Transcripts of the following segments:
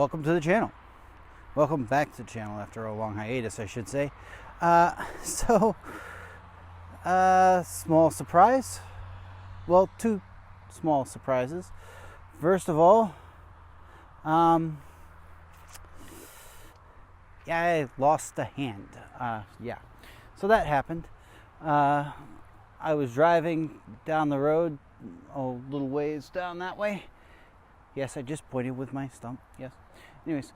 welcome to the channel. Welcome back to the channel after a long hiatus, I should say. Small surprise. Well, two small surprises. First of all, I lost a hand. So that happened. I was driving down the road a little ways down that way. Yes, I just pointed with my stump. Yes. Anyways,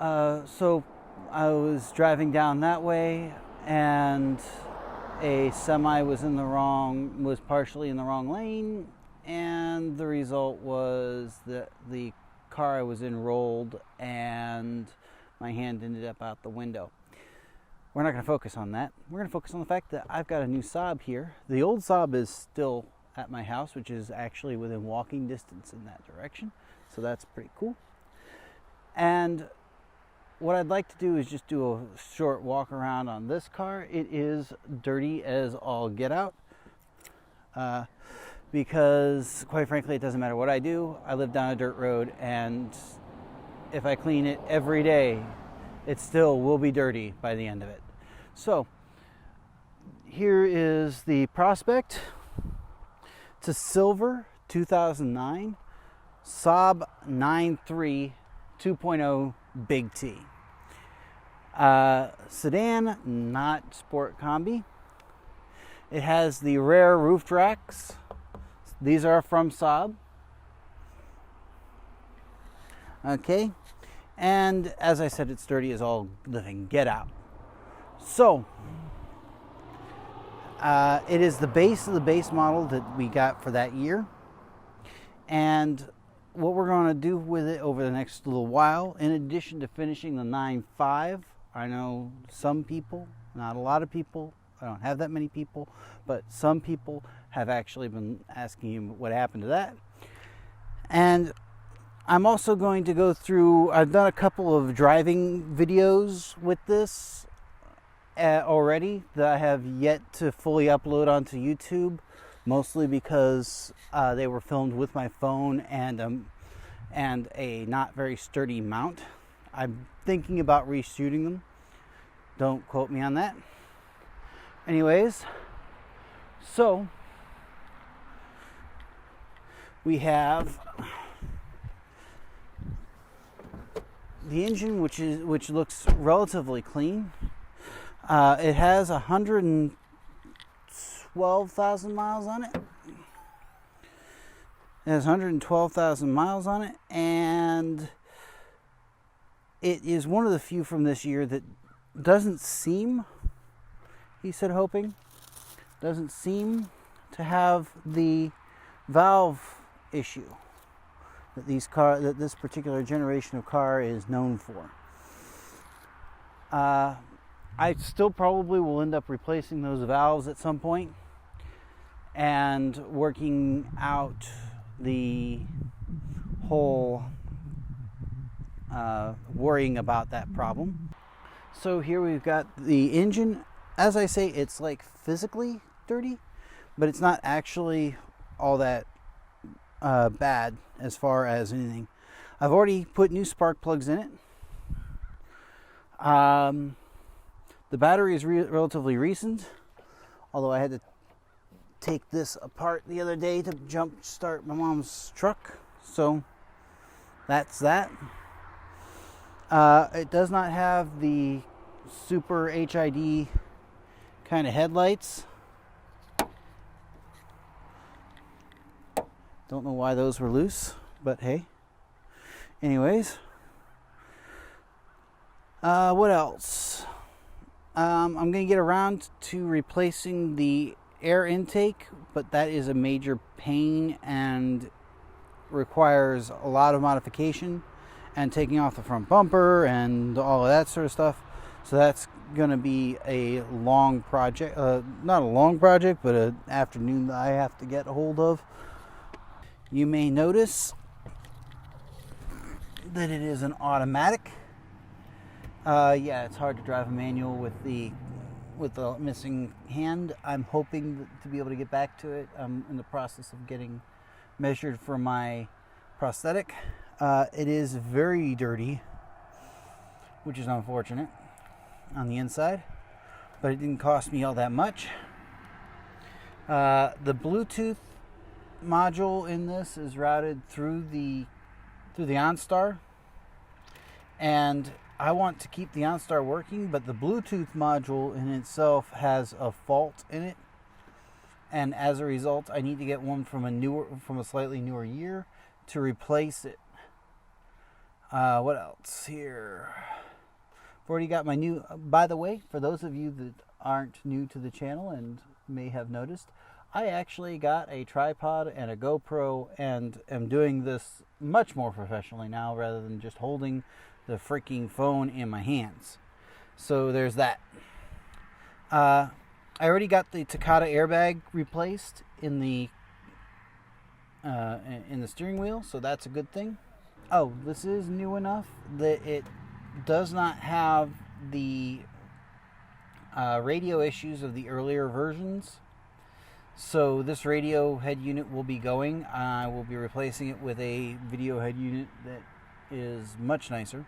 so I was driving down that way, and a semi was partially in the wrong lane, and the result was that the car I was in rolled, and my hand ended up out the window. We're not going to focus on that. We're going to focus on the fact that I've got a new Saab here. The old Saab is still at my house, which is actually within walking distance in that direction. So that's pretty cool. And what I'd like to do is just do a short walk around on this car. It is dirty as all get out. Because quite frankly, it doesn't matter what I do. I live down a dirt road, and if I clean it every day, it still will be dirty by the end of it. So here is the prospect. It's a silver 2009 Saab 9.3 2.0 Big T. Sedan, not sport combi. It has the rare roof racks. These are from Saab. Okay. And as I said, it's dirty as all living get out. So, it is the base of the base model that we got for that year. And what we're going to do with it over the next little while, in addition to finishing the 9.5, I know some people, not a lot of people, I don't have that many people, but some people have actually been asking me what happened to that. And I'm also going to go through, I've done a couple of driving videos with this already that I have yet to fully upload onto YouTube, mostly because they were filmed with my phone and a not very sturdy mount. I'm thinking about reshooting them. Don't quote me on that. Anyways, so we have the engine, which looks relatively clean. It has 112,000 miles on it. It has 112,000 miles on it, and it is one of the few from this year that doesn't seem, he said hoping, doesn't seem to have the valve issue that this particular generation of car is known for. I still probably will end up replacing those valves at some point and working out the whole worrying about that problem. So here we've got the engine. As I say, it's like physically dirty, but it's not actually all that bad as far as anything. I've already put new spark plugs in it. The battery is relatively recent, although I had to take this apart the other day to jump start my mom's truck. So that's that. It does not have the super HID kind of headlights. Don't know why those were loose, but hey. Anyways. What else? I'm going to get around to replacing the air intake, but that is a major pain and requires a lot of modification and taking off the front bumper and all of that sort of stuff. So that's going to be a long project. Not a long project, but an afternoon that I have to get a hold of. You may notice that it is an automatic. It's hard to drive a manual with the missing hand. I'm hoping to be able to get back to it. I'm in the process of getting measured for my prosthetic. It is very dirty, which is unfortunate on the inside, but it didn't cost me all that much. The Bluetooth module in this is routed through the OnStar, and I want to keep the OnStar working, but the Bluetooth module in itself has a fault in it, and as a result, I need to get one from a slightly newer year to replace it. What else here? I've already got my new. By the way, for those of you that aren't new to the channel and may have noticed, I actually got a tripod and a GoPro and am doing this much more professionally now rather than just holding the freaking phone in my hands. So there's that. I already got the Takata airbag replaced in the steering wheel, so that's a good thing. Oh, this is new enough that it does not have the radio issues of the earlier versions. So this radio head unit will be going. I will be replacing it with a video head unit that is much nicer.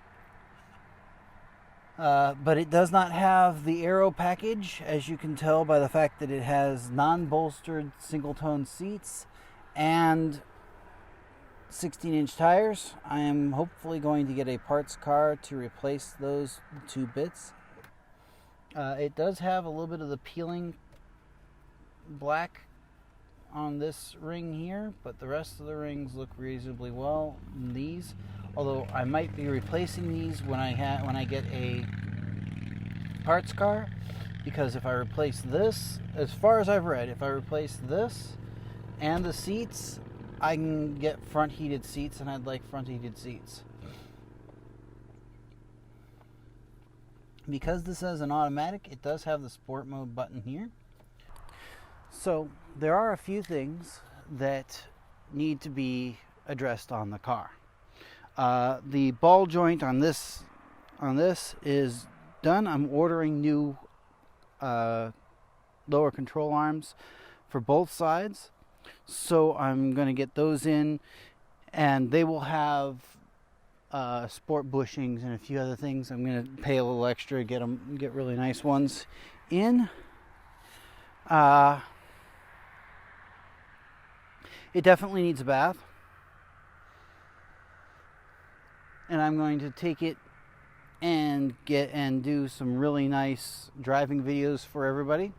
But it does not have the Aero package, as you can tell by the fact that it has non-bolstered single-tone seats and 16-inch tires. I am hopefully going to get a parts car to replace those two bits. It does have a little bit of the peeling black on this ring here, but the rest of the rings look reasonably well in these. Although I might be replacing these when I get a parts car, because if I replace this, as far as I've read, if I replace this and the seats, I can get front heated seats, and I'd like front heated seats. Because this is an automatic, it does have the sport mode button here. So there are a few things that need to be addressed on the car. The ball joint on this is done. I'm ordering new lower control arms for both sides, so I'm going to get those in, and they will have sport bushings and a few other things. I'm going to pay a little extra to get really nice ones in. It definitely needs a bath, and I'm going to take it and do some really nice driving videos for everybody.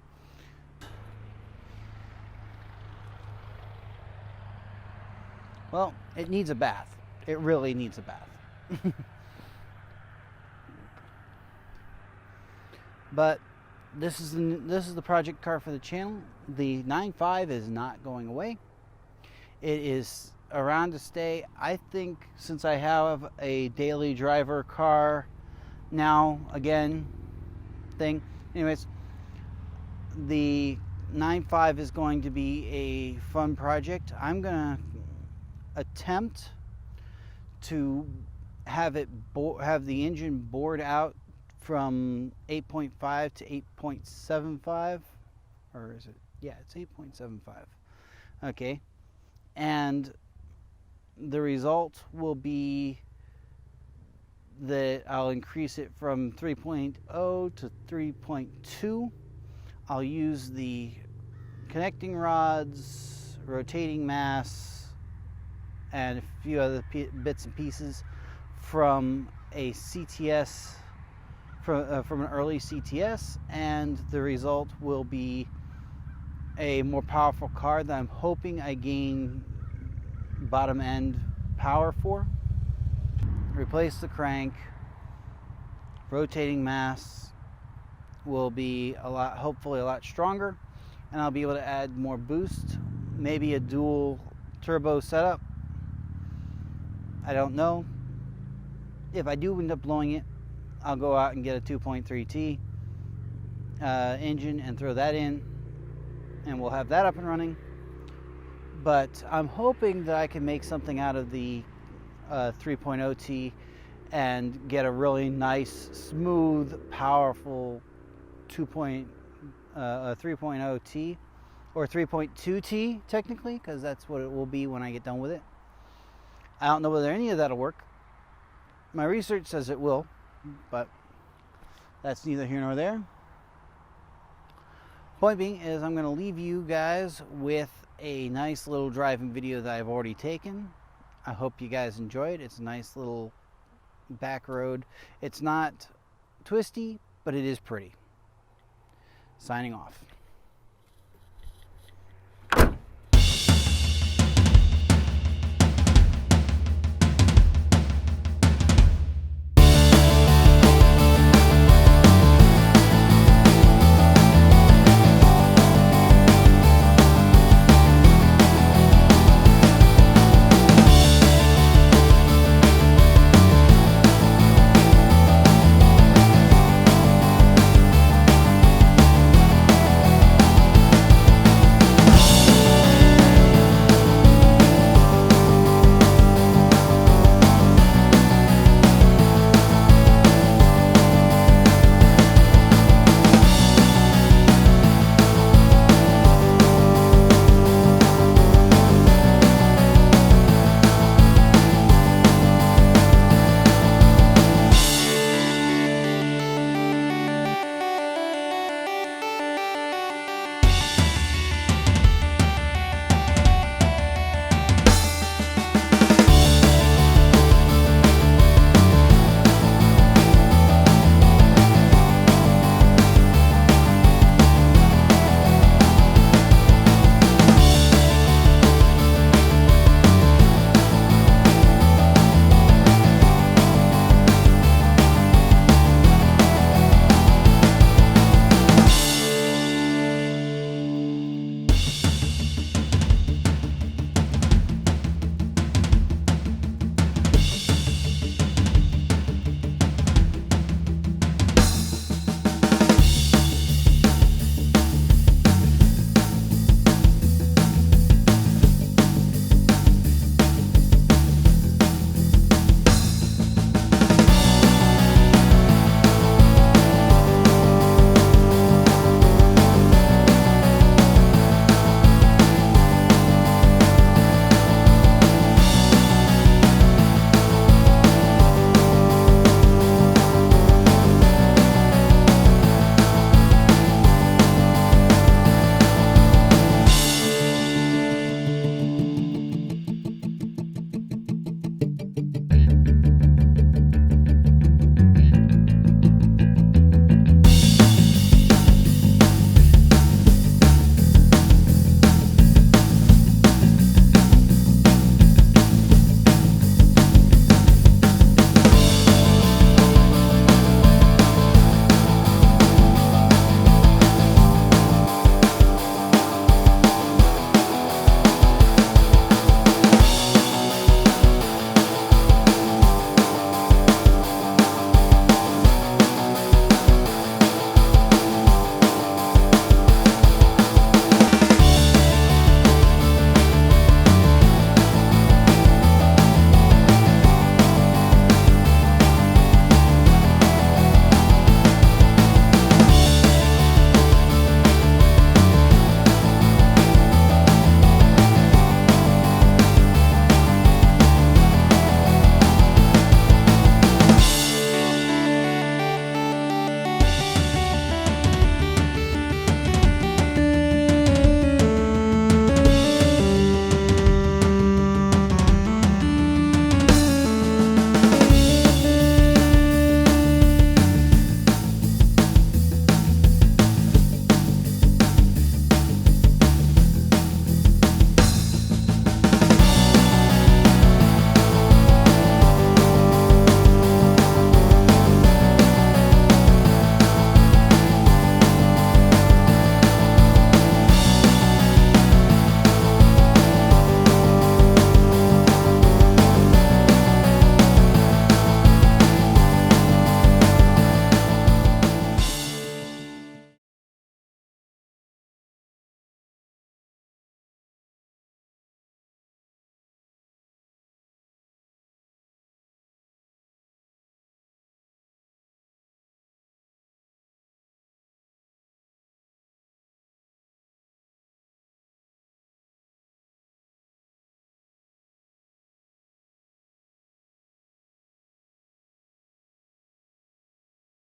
Well, it needs a bath. It really needs a bath. But this is the project car for the channel. The 9.5 is not going away. It is around to stay. I think since I have a daily driver car now, again, thing. Anyways, the 9.5 is going to be a fun project. I'm going to attempt to have the engine bored out from 8.5 to 8.75, or is it? Yeah, it's 8.75. Okay. And the result will be that I'll increase it from 3.0 to 3.2. I'll use the connecting rods, rotating mass, and a few other bits and pieces from a CTS, from an early CTS, and the result will be a more powerful car that I'm hoping I gain bottom end power for. Replace the crank. Rotating mass will be hopefully a lot stronger, and I'll be able to add more boost, maybe a dual turbo setup. I don't know. If I do end up blowing it, I'll go out and get a 2.3T engine and throw that in, and we'll have that up and running. But I'm hoping that I can make something out of the 3.0T and get a really nice, smooth, powerful 3.0T, or 3.2T technically, because that's what it will be when I get done with it. I don't know whether any of that'll work. My research says it will, but that's neither here nor there. Point being is I'm going to leave you guys with a nice little driving video that I've already taken. I hope you guys enjoy it. It's a nice little back road. It's not twisty, but it is pretty. Signing off.